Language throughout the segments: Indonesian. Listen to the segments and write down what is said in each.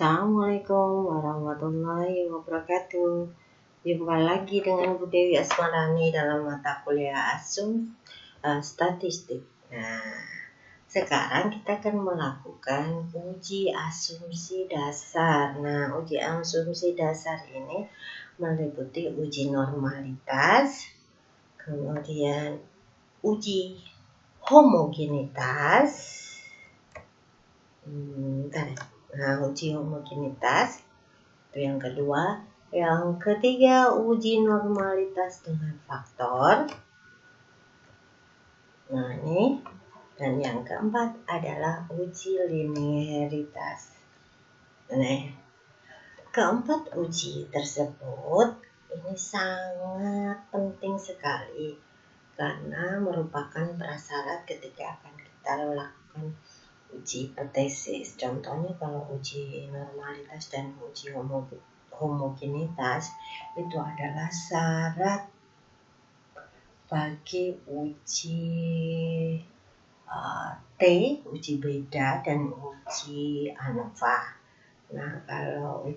Assalamualaikum warahmatullahi wabarakatuh. Jumpa lagi dengan Bu Dewi Asmarani dalam mata kuliah statistik. Nah, sekarang kita akan melakukan uji asumsi dasar. Nah, uji asumsi dasar ini meliputi uji normalitas, kemudian uji homogenitas. Uji homogenitas itu yang kedua. Yang ketiga, uji normalitas dengan faktor. Nah, ini. Dan yang keempat adalah uji linearitas. Nah, keempat uji tersebut ini sangat penting sekali karena merupakan prasyarat ketika akan kita lakukan uji hipotesis. Contohnya kalau uji normalitas dan uji homogenitas itu adalah syarat bagi uji uji beda dan uji ANOVA. Nah, kalau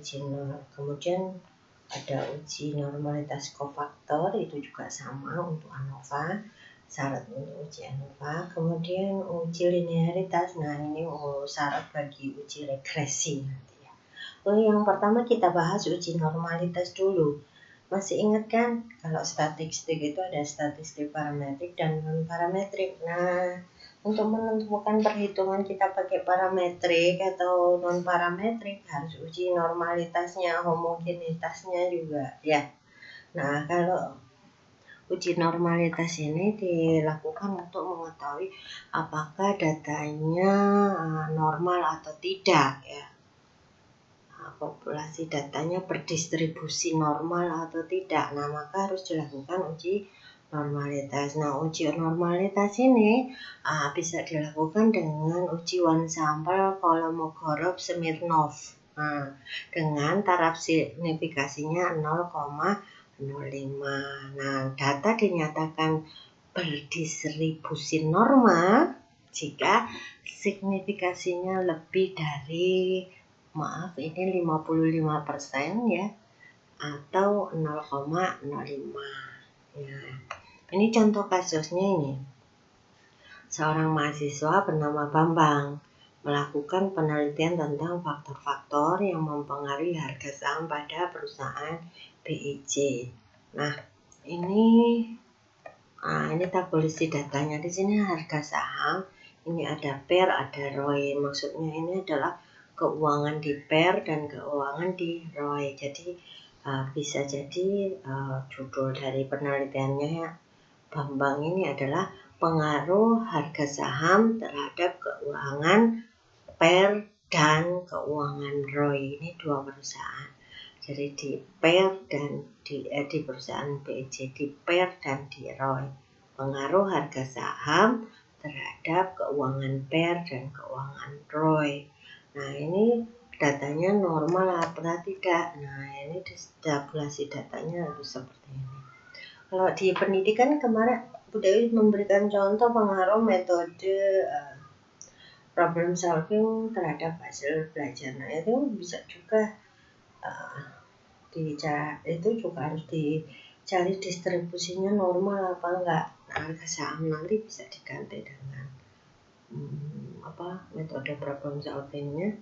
kemudian ada uji normalitas kofaktor, itu juga sama untuk ANOVA, syarat untuk uji ANOVA. Kemudian uji linearitas, nah ini syarat bagi uji regresi nanti ya. Yang pertama kita bahas uji normalitas dulu. Masih ingat kan kalau statistik itu ada statistik parametrik dan non parametrik. Nah, untuk menentukan perhitungan kita pakai parametrik atau non parametrik harus uji normalitasnya, homogenitasnya juga ya. Nah, kalau uji normalitas ini dilakukan untuk mengetahui apakah datanya normal atau tidak ya. Populasi datanya berdistribusi normal atau tidak. Nah, maka harus dilakukan uji normalitas. Nah, uji normalitas ini bisa dilakukan dengan uji one sample Kolmogorov-Smirnov. Nah, dengan taraf signifikasinya 0,05. Nah, data dinyatakan berdistribusi normal jika signifikasinya lebih dari 55% ya, atau 0,05 ya. Ini contoh kasusnya ini. Seorang mahasiswa bernama Bambang melakukan penelitian tentang faktor-faktor yang mempengaruhi harga saham pada perusahaan BIJ. Nah, ini tabulasi datanya. Di sini harga saham, ini ada PER, ada ROI. Maksudnya ini adalah keuangan di PER dan keuangan di ROI. Jadi bisa jadi judul dari penelitiannya Bambang ini adalah pengaruh harga saham terhadap keuangan PER dan keuangan ROI. Ini dua perusahaan. Jadi di PER dan di perusahaan BIJ, di PER dan di ROI. Pengaruh harga saham terhadap keuangan PER dan keuangan ROI. Nah, ini datanya normal atau tidak. Nah, ini tabulasi datanya harus seperti ini. Kalau di pendidikan kemarin Bu Dewi memberikan contoh pengaruh metode problem solving terhadap hasil belajar. Nah, itu bisa juga itu juga harus dicari distribusinya normal apa enggak. Nah, harga saham nanti bisa diganti dengan metode problem solvingnya,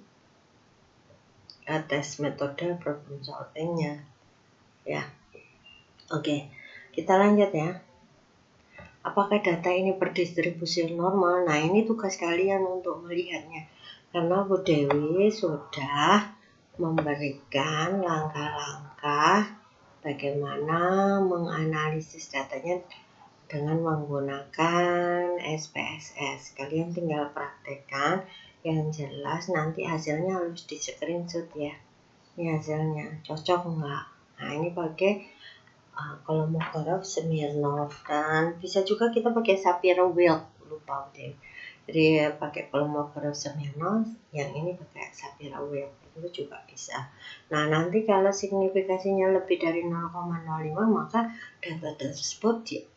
tes metode problem solvingnya ya. Oke, kita lanjut ya. Apakah data ini berdistribusi normal? Nah, ini tugas kalian untuk melihatnya karena Bu Dewi sudah memberikan langkah-langkah bagaimana menganalisis datanya dengan menggunakan SPSS. Kalian tinggal praktekkan, yang jelas nanti hasilnya harus di screenshot ya. Ini hasilnya cocok enggak? Nah, ini pakai Kolmogorov-Smirnov, dan bisa juga kita pakai Shapiro-Wilk, lupa deh. Jadi pakai Kolmogorov-Smirnov, yang ini pakai Shapiro-Wilk, itu juga bisa. Nah, nanti kalau signifikasinya lebih dari 0,05 maka data tersebut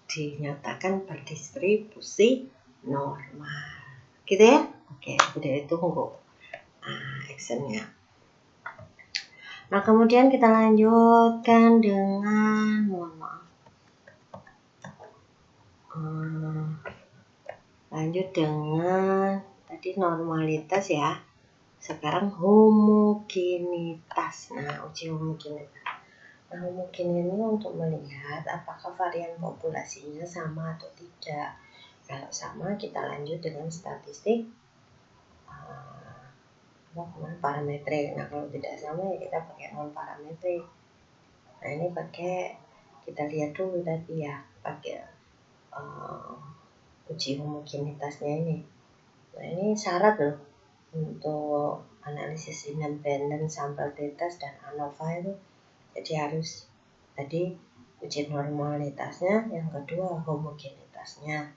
dinyatakan berdistribusi normal. Gitu ya? Oke, udah tunggu actionnya. Nah, kemudian kita lanjutkan dengan, mohon maaf, lanjut dengan tadi normalitas ya. Sekarang homogenitas. Nah, uji homogenitas. Nah, homogen ini untuk melihat apakah varian populasinya sama atau tidak. Kalau sama, kita lanjut dengan statistik parametrik. Nah, kalau tidak sama ya kita pakai non parametrik. Nah, ini kita lihat dulu tadi ya, pakai uji homogenitasnya ini. Nah, ini syarat loh untuk analisis independen sampel t-test dan ANOVA itu. Jadi harus tadi uji normalitasnya, yang kedua homogenitasnya.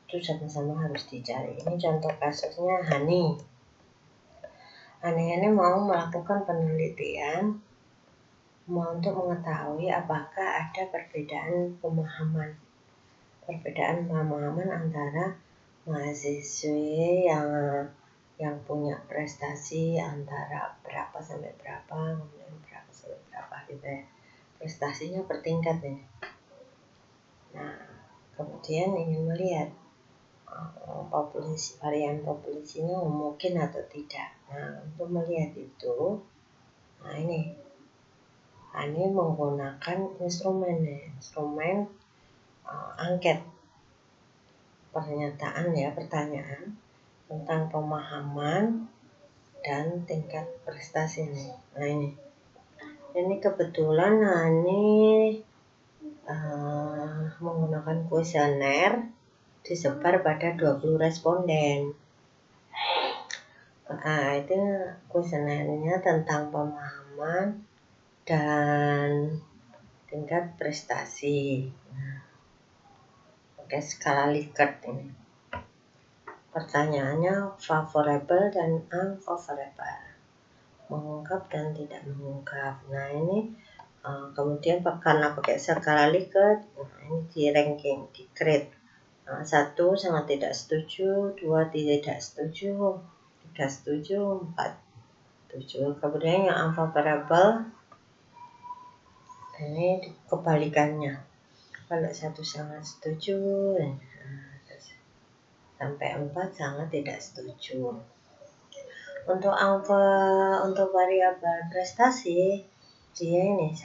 Itu sama-sama harus dicari. Ini contoh kasusnya Hani. Hani ini mau melakukan penelitian untuk mengetahui apakah ada perbedaan pemahaman antara mahasiswi yang punya prestasi antara berapa sampai berapa, kemudian berapa sampai berapa gitu ya. Prestasinya per tingkat ini. Nah, kemudian ingin melihat varian populasinya homogen atau tidak. Nah, untuk melihat itu, nah ini menggunakan instrumen angket, pertanyaan tentang pemahaman dan tingkat prestasi ini. Nah, ini kebetulan menggunakan kuesioner disebar pada 20 responden. Nah, itu kuesionernya tentang pemahaman dan tingkat prestasi. Nah, pakai skala Likert ini. Pertanyaannya favorable dan unfavorable, mengungkap dan tidak mengungkap. Nah, ini kemudian karena pakai skala Likert, nah ini di ranking, di grade. 1 sangat tidak setuju, 2 tidak setuju, 3 setuju, 4 setuju. Kemudian yang unfavorable ini kebalikannya. Kalau 1 sangat setuju, sampai 4 sangat tidak setuju. Untuk variabel prestasi, dia ini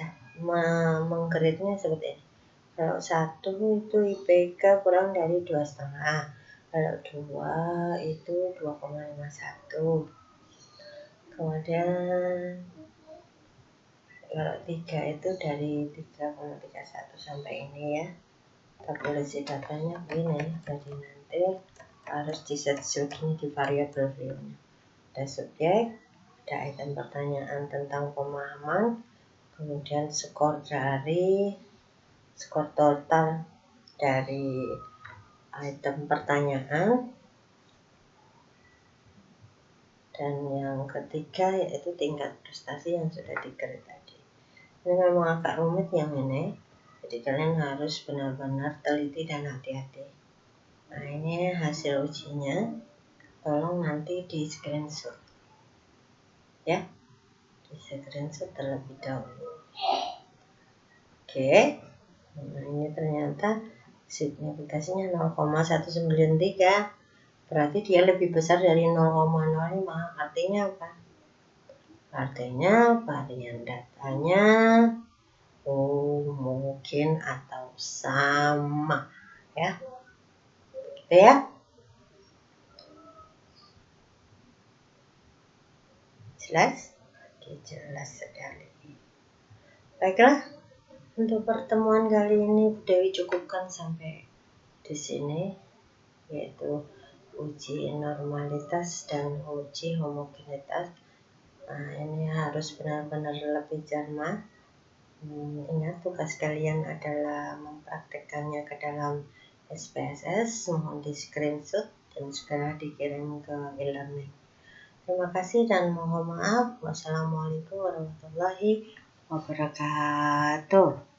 menggrade-nya seperti ini. Kalau 1 itu IPK kurang dari 2,5. Kalau 2 itu 2,51. Kemudian kalau 3 itu dari 3,31 sampai ini ya. Tabulasi datanya begini. Jadi nanti harus di-set segini di variabel view-nya. Ada subjek, ada item pertanyaan tentang pemahaman, kemudian skor total dari item pertanyaan, dan yang ketiga yaitu tingkat prestasi yang sudah di-grade tadi. Ini memang agak rumit yang ini, jadi kalian harus benar-benar teliti dan hati-hati. Nah, ini hasil ujinya, tolong nanti di screenshot ya, di screenshot terlebih dahulu. Oke. Nah, ini ternyata signifikasinya 0,193, berarti dia lebih besar dari 0,05. Artinya apa? Artinya varian datanya homogen atau sama ya. Gitu ya. Jelas? Oke, jelas sekali. Baiklah, untuk pertemuan kali ini Dewi cukupkan sampai di sini, yaitu uji normalitas dan uji homogenitas. Nah, ini harus benar-benar lebih cermat. Ingat, tugas kalian adalah mempraktekannya ke dalam SPSS, mohon di screenshot dan segera dikirim ke e-learning. Terima kasih dan mohon maaf. Wassalamualaikum warahmatullahi wabarakatuh.